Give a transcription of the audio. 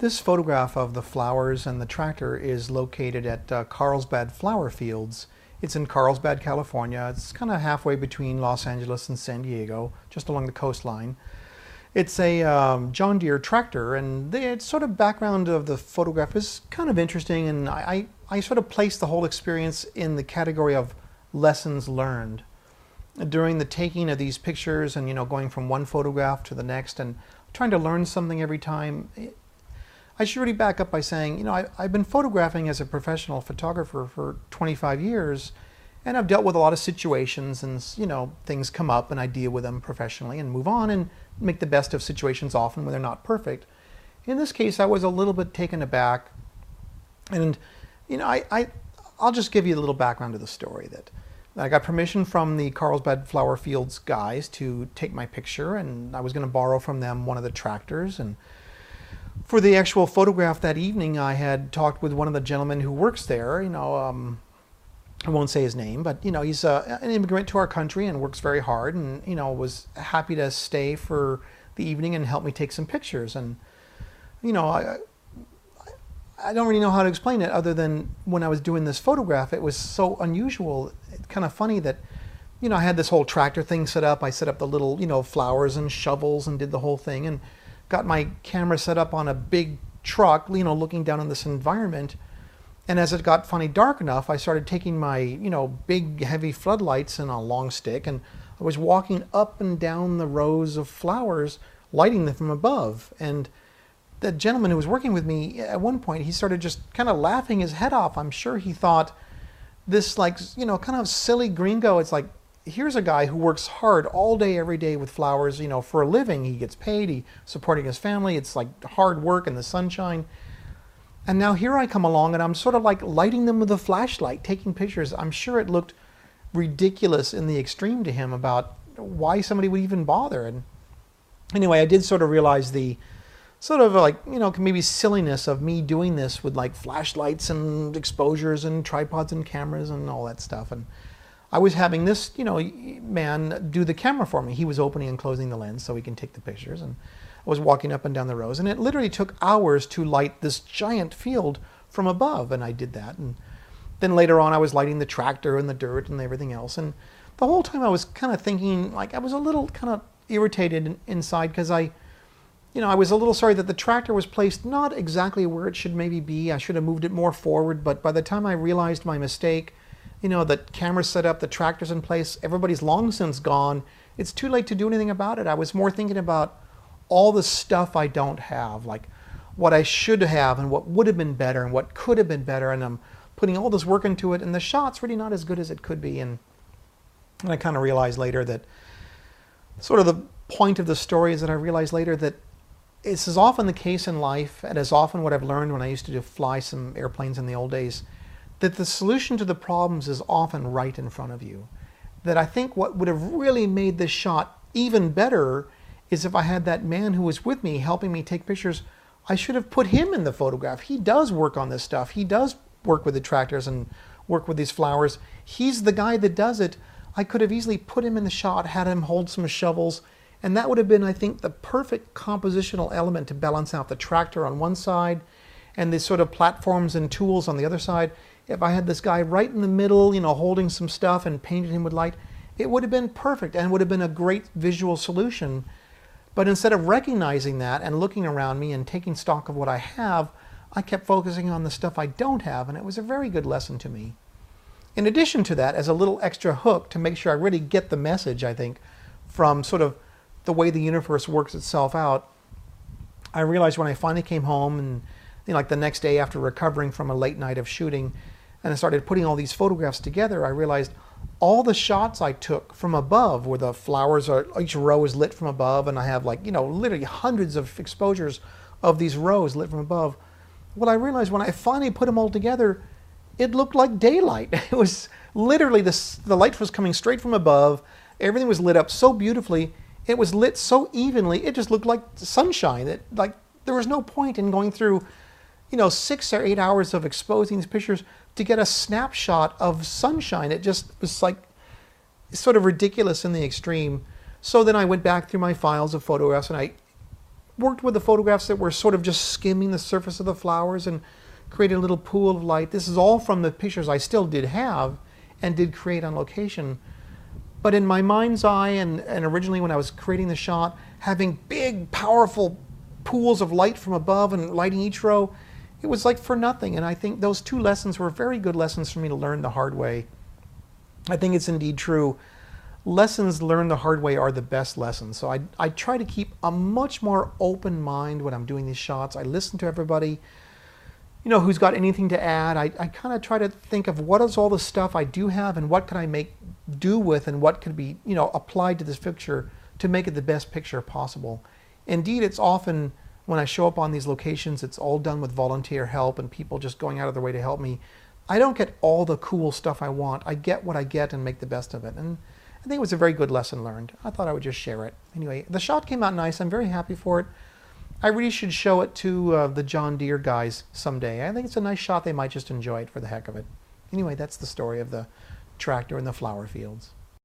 This photograph of the flowers and the tractor is located at Carlsbad Flower Fields. It's in Carlsbad, California. It's kind of halfway between Los Angeles and San Diego, just along the coastline. It's a John Deere tractor, and the sort of background of the photograph is kind of interesting, and I sort of place the whole experience in the category of lessons learned. During the taking of these pictures and, going from one photograph to the next and trying to learn something every time, I should really back up by saying, I've been photographing as a professional photographer for 25 years, and I've dealt with a lot of situations, and, things come up and I deal with them professionally and move on and make the best of situations often when they're not perfect. In this case, I was a little bit taken aback, and, I'll just give you a little background to the story. That I got permission from the Carlsbad Flower Fields guys to take my picture, and I was going to borrow from them one of the tractors. And for the actual photograph that evening, I had talked with one of the gentlemen who works there. I won't say his name, but he's an immigrant to our country and works very hard, and was happy to stay for the evening and help me take some pictures. And I don't really know how to explain it other than when I was doing this photograph, it was so unusual. It's kind of funny that, I had this whole tractor thing set up. I set up the little, flowers and shovels and did the whole thing, and got my camera set up on a big truck, looking down on this environment. And as it got finally dark enough, I started taking my, big heavy floodlights and a long stick, and I was walking up and down the rows of flowers, lighting them from above. And the gentleman who was working with me, at one point, he started just kind of laughing his head off. I'm sure he thought this, kind of silly gringo. It's like, here's a guy who works hard all day, every day with flowers, for a living. He gets paid, he's supporting his family. It's like hard work in the sunshine. And now here I come along, and I'm sort of like lighting them with a flashlight, taking pictures. I'm sure it looked ridiculous in the extreme to him about why somebody would even bother. And anyway, I did sort of realize the sort of maybe silliness of me doing this with like flashlights and exposures and tripods and cameras and all that stuff. And I was having this, man do the camera for me. He was opening and closing the lens so he can take the pictures. And I was walking up and down the rows, and it literally took hours to light this giant field from above, and I did that. And then later on, I was lighting the tractor and the dirt and everything else. And the whole time I was kind of thinking, I was a little kind of irritated inside, because I was a little sorry that the tractor was placed not exactly where it should maybe be. I should have moved it more forward, but by the time I realized my mistake, the camera's set up, the tractor's in place, everybody's long since gone. It's too late to do anything about it. I was more thinking about all the stuff I don't have, like what I should have and what would have been better and what could have been better, and I'm putting all this work into it, and the shot's really not as good as it could be. And I kind of realized later that sort of the point of the story is that I realized later that this is often the case in life, and is often what I've learned when I used to fly some airplanes in the old days, that the solution to the problems is often right in front of you. That I think what would have really made this shot even better is if I had that man who was with me helping me take pictures. I should have put him in the photograph. He does work on this stuff. He does work with the tractors and work with these flowers. He's the guy that does it. I could have easily put him in the shot, had him hold some shovels, and that would have been, I think, the perfect compositional element to balance out the tractor on one side and the sort of platforms and tools on the other side. If I had this guy right in the middle, holding some stuff and painted him with light, it would have been perfect and would have been a great visual solution. But instead of recognizing that and looking around me and taking stock of what I have, I kept focusing on the stuff I don't have, and it was a very good lesson to me. In addition to that, as a little extra hook to make sure I really get the message, I think, from sort of the way the universe works itself out, I realized when I finally came home and like the next day after recovering from a late night of shooting, and I started putting all these photographs together, I realized all the shots I took from above, where the flowers are, each row is lit from above, and I have literally hundreds of exposures of these rows lit from above. What I realized when I finally put them all together, it looked like daylight. It was literally, the light was coming straight from above. Everything was lit up so beautifully. It was lit so evenly. It just looked like sunshine. There was no point in going through 6 or 8 hours of exposing these pictures to get a snapshot of sunshine. It just was like sort of ridiculous in the extreme. So then I went back through my files of photographs, and I worked with the photographs that were sort of just skimming the surface of the flowers and created a little pool of light. This is all from the pictures I still did have and did create on location. But in my mind's eye, and originally when I was creating the shot, having big, powerful pools of light from above and lighting each row, it was like for nothing. And I think those two lessons were very good lessons for me to learn the hard way. I think it's indeed true. Lessons learned the hard way are the best lessons. So I try to keep a much more open mind when I'm doing these shots. I listen to everybody, you know, who's got anything to add. I kind of try to think of what is all the stuff I do have and what can I do with and what could be, you know, applied to this picture to make it the best picture possible. Indeed, it's often when I show up on these locations, it's all done with volunteer help and people just going out of their way to help me. I don't get all the cool stuff I want. I get what I get and make the best of it. And I think it was a very good lesson learned. I thought I would just share it. Anyway, the shot came out nice. I'm very happy for it. I really should show it to the John Deere guys someday. I think it's a nice shot. They might just enjoy it for the heck of it. Anyway, that's the story of the tractor in the flower fields.